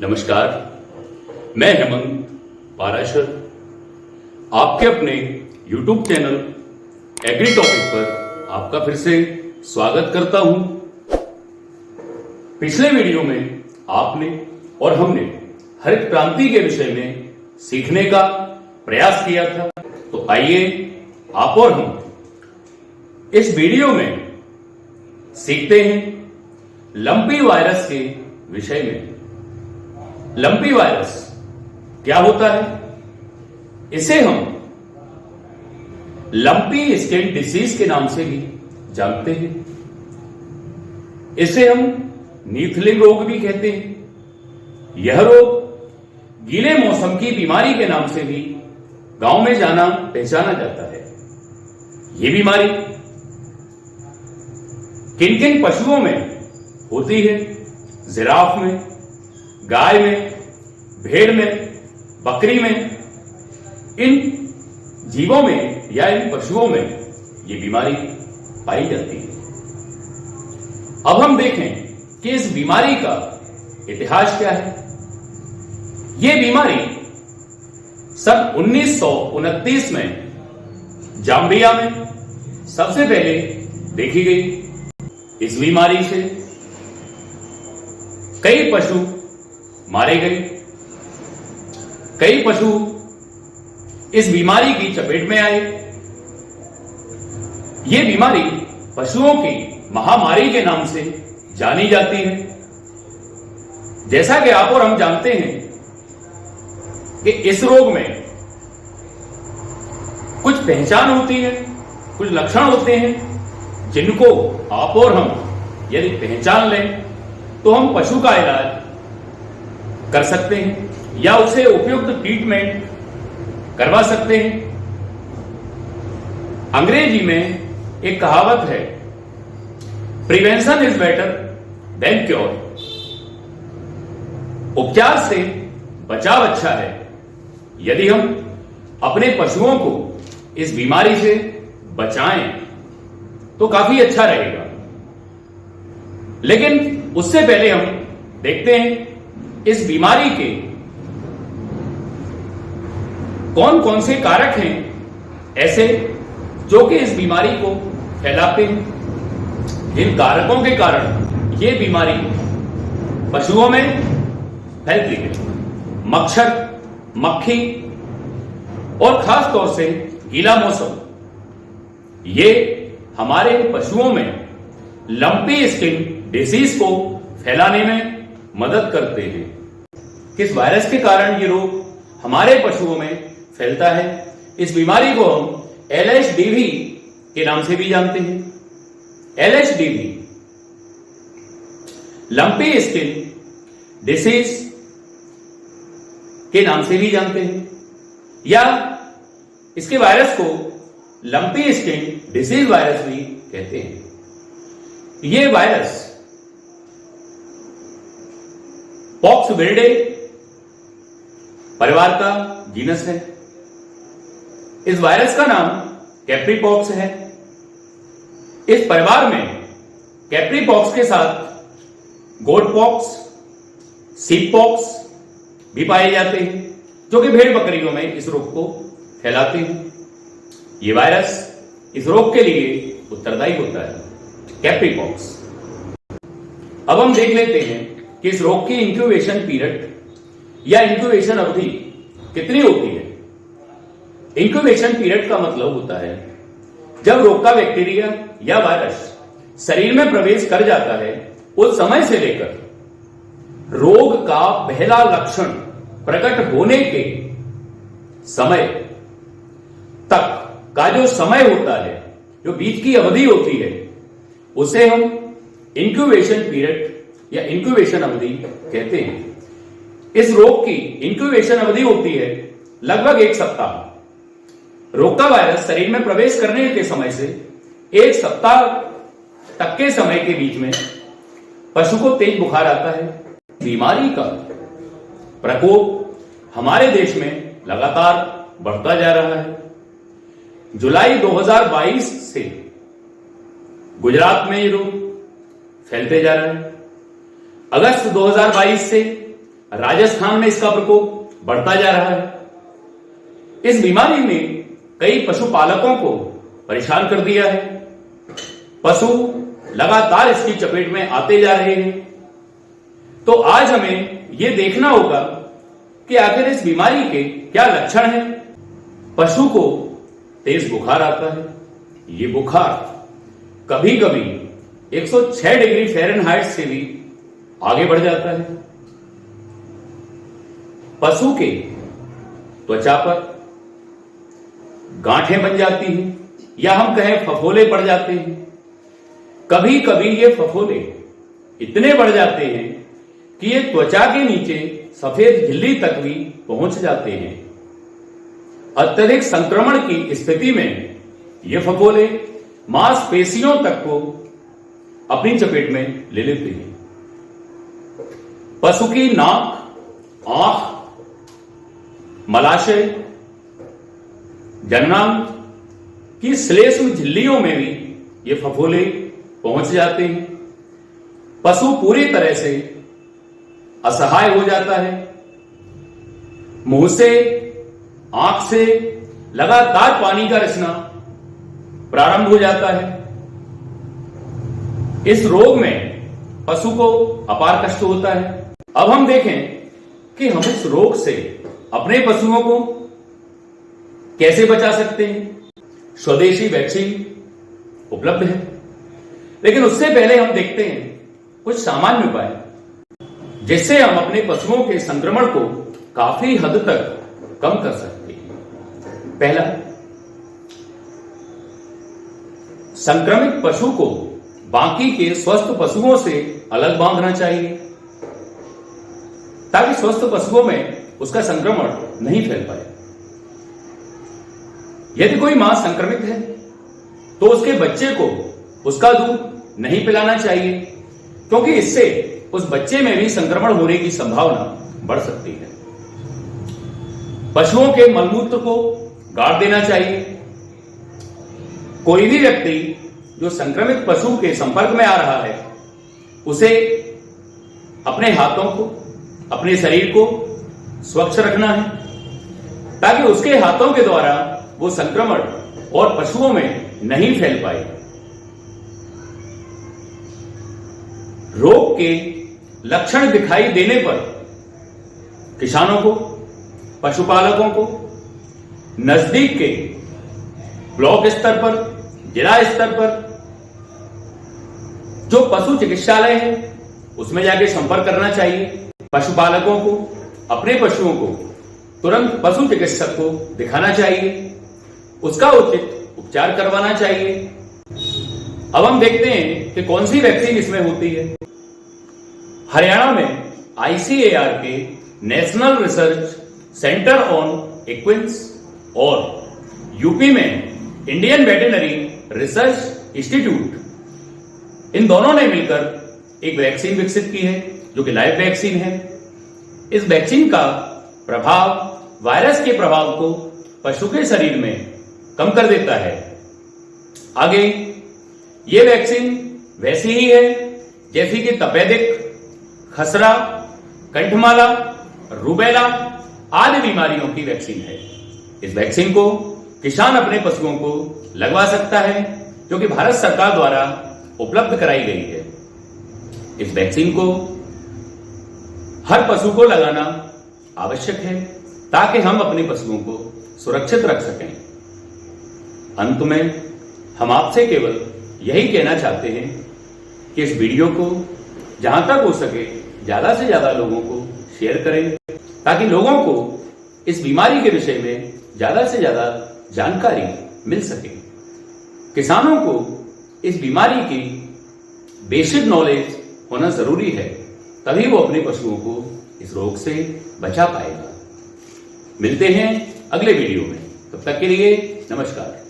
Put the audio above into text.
नमस्कार, मैं हेमंत पाराशर आपके अपने YouTube चैनल एग्री टॉपिक पर आपका फिर से स्वागत करता हूं। पिछले वीडियो में आपने और हमने हरित क्रांति के विषय में सीखने का प्रयास किया था, तो आइए आप और हम इस वीडियो में सीखते हैं लंपी वायरस के विषय में। लंपी वायरस क्या होता है? इसे हम लंपी स्किन डिसीज के नाम से भी जानते हैं। इसे हम नीथलिंग रोग भी कहते हैं। यह रोग गीले मौसम की बीमारी के नाम से भी गांव में जाना पहचाना जाता है। यह बीमारी किन किन पशुओं में होती है? जिराफ में, गाय में, भेड़ में, बकरी में, इन जीवों में या इन पशुओं में ये बीमारी पाई जाती है। अब हम देखें कि इस बीमारी का इतिहास क्या है। ये बीमारी सन 1929 में जाम्बिया में सबसे पहले देखी गई। इस बीमारी से कई पशु मारे गए। कई पशु इस बीमारी की चपेट में आए। यह बीमारी पशुओं की महामारी के नाम से जानी जाती है। जैसा कि आप और हम जानते हैं कि इस रोग में कुछ पहचान होती है, कुछ लक्षण होते हैं जिनको आप और हम यदि पहचान लें तो हम पशु का इलाज कर सकते हैं या उसे उपयुक्त ट्रीटमेंट करवा सकते हैं। अंग्रेजी में एक कहावत है, prevention is better than cure. उपचार से बचाव अच्छा है। यदि हम अपने पशुओं को इस बीमारी से बचाएं तो काफी अच्छा रहेगा। लेकिन उससे पहले हम देखते हैं इस बीमारी के कौन कौन से कारक हैं ऐसे जो कि इस बीमारी को फैलाते हैं। जिन कारकों के कारण ये बीमारी पशुओं में फैलती है। मच्छर, मक्खी और खास तौर से गीला मौसम, ये हमारे पशुओं में लंपी स्किन डिसीज को फैलाने में मदद करते हैं। किस वायरस के कारण ये रोग हमारे पशुओं में फैलता है? इस बीमारी को हम LHDV के नाम से भी जानते हैं। LHDV लंपी स्किन डिसीज के नाम से भी जानते हैं, या इसके वायरस को लंपी स्किन डिसीज वायरस भी कहते हैं। यह वायरस पॉक्सविरिडे परिवार का जीनस है। इस वायरस का नाम कैप्रीपॉक्स है। इस परिवार में कैप्रीपॉक्स के साथ गोटपॉक्स, सीपॉक्स भी पाए जाते हैं, जो कि भेड़ बकरियों में इस रोग को फैलाते हैं। ये वायरस इस रोग के लिए उत्तरदायी होता है, कैप्रीपॉक्स। अब हम देख लेते हैं कि इस रोग की इंक्यूबेशन पीरियड या इंक्यूबेशन अवधि कितनी होती है। इंक्यूबेशन पीरियड का मतलब होता है जब रोग का बैक्टीरिया या वायरस शरीर में प्रवेश कर जाता है, उस समय से लेकर रोग का पहला लक्षण प्रकट होने के समय तक का जो समय होता है, जो बीच की अवधि होती है, उसे हम इंक्यूबेशन पीरियड या इंक्यूबेशन अवधि कहते हैं। इस रोग की इंक्यूबेशन अवधि होती है लगभग 1 सप्ताह। रोग का वायरस शरीर में प्रवेश करने के समय से 1 सप्ताह तक के समय के बीच में पशु को तेज बुखार आता है। बीमारी का प्रकोप हमारे देश में लगातार बढ़ता जा रहा है। जुलाई 2022 से गुजरात में ये रोग फैलते जा रहा है। अगस्त 2022 से राजस्थान में इसका प्रकोप बढ़ता जा रहा है। इस बीमारी ने कई पशुपालकों को परेशान कर दिया है। पशु लगातार इसकी चपेट में आते जा रहे हैं। तो आज हमें यह देखना होगा कि आखिर इस बीमारी के क्या लक्षण हैं। पशु को तेज बुखार आता है। ये बुखार कभी कभी 106 डिग्री फ़ारेनहाइट से भी आगे बढ़ जाता है। पशु के त्वचा पर गांठें बन जाती हैं या हम कहें फफोले पड़ जाते हैं। कभी कभी ये फफोले इतने बढ़ जाते हैं कि ये त्वचा के नीचे सफेद झिल्ली तक भी पहुंच जाते हैं। अत्यधिक संक्रमण की स्थिति में ये फफोले मांसपेशियों तक को अपनी चपेट में ले लेते हैं। पशु की नाक, आंख, मलाशय, जननांग की श्लेष्म झिल्लियों में भी ये फफोले पहुंच जाते हैं। पशु पूरी तरह से असहाय हो जाता है। मुंह से, आंख से लगातार पानी का रिसना प्रारंभ हो जाता है। इस रोग में पशु को अपार कष्ट होता है। अब हम देखें कि हम इस रोग से अपने पशुओं को कैसे बचा सकते हैं। स्वदेशी वैक्सीन उपलब्ध है, लेकिन उससे पहले हम देखते हैं कुछ सामान्य उपाय जिससे हम अपने पशुओं के संक्रमण को काफी हद तक कम कर सकते हैं। पहला, संक्रमित पशु को बाकी के स्वस्थ पशुओं से अलग बांधना चाहिए ताकि स्वस्थ पशुओं में उसका संक्रमण नहीं फैल पाए। यदि कोई मां संक्रमित है तो उसके बच्चे को उसका दूध नहीं पिलाना चाहिए, क्योंकि इससे उस बच्चे में भी संक्रमण होने की संभावना बढ़ सकती है। पशुओं के मलमूत्र को गाड़ देना चाहिए। कोई भी व्यक्ति जो संक्रमित पशु के संपर्क में आ रहा है उसे अपने हाथों को, अपने शरीर को स्वच्छ रखना है ताकि उसके हाथों के द्वारा वो संक्रमण और पशुओं में नहीं फैल पाए। रोग के लक्षण दिखाई देने पर किसानों को, पशुपालकों को नजदीक के ब्लॉक स्तर पर, जिला स्तर पर जो पशु चिकित्सालय है उसमें जाके संपर्क करना चाहिए। पशुपालकों को अपने पशुओं को तुरंत पशु चिकित्सक को दिखाना चाहिए, उसका उचित उपचार करवाना चाहिए। अब हम देखते हैं कि कौन सी वैक्सीन इसमें होती है। हरियाणा में ICAR के नेशनल रिसर्च सेंटर ऑन इक्विन्स और यूपी में इंडियन वेटरनरी रिसर्च इंस्टीट्यूट, इन दोनों ने मिलकर एक वैक्सीन विकसित की है जो कि लाइव वैक्सीन है। इस वैक्सीन का प्रभाव वायरस के प्रभाव को पशु के शरीर में कम कर देता है। आगे ये वैक्सीन वैसी ही है जैसी कि तपेदिक, खसरा, कंठमाला, रूबेला आदि बीमारियों की वैक्सीन है। इस वैक्सीन को किसान अपने पशुओं को लगवा सकता है जो कि भारत सरकार द्वारा उपलब्ध कराई गई है। इस वैक्सीन को हर पशु को लगाना आवश्यक है ताकि हम अपने पशुओं को सुरक्षित रख सकें। अंत में हम आपसे केवल यही कहना चाहते हैं कि इस वीडियो को जहां तक हो सके ज्यादा से ज्यादा लोगों को शेयर करें ताकि लोगों को इस बीमारी के विषय में ज्यादा से ज्यादा जानकारी मिल सके। किसानों को इस बीमारी की बेसिक नॉलेज होना जरूरी है, तभी वो अपने पशुओं को इस रोग से बचा पाएगा। मिलते हैं अगले वीडियो में, तब तक के लिए नमस्कार।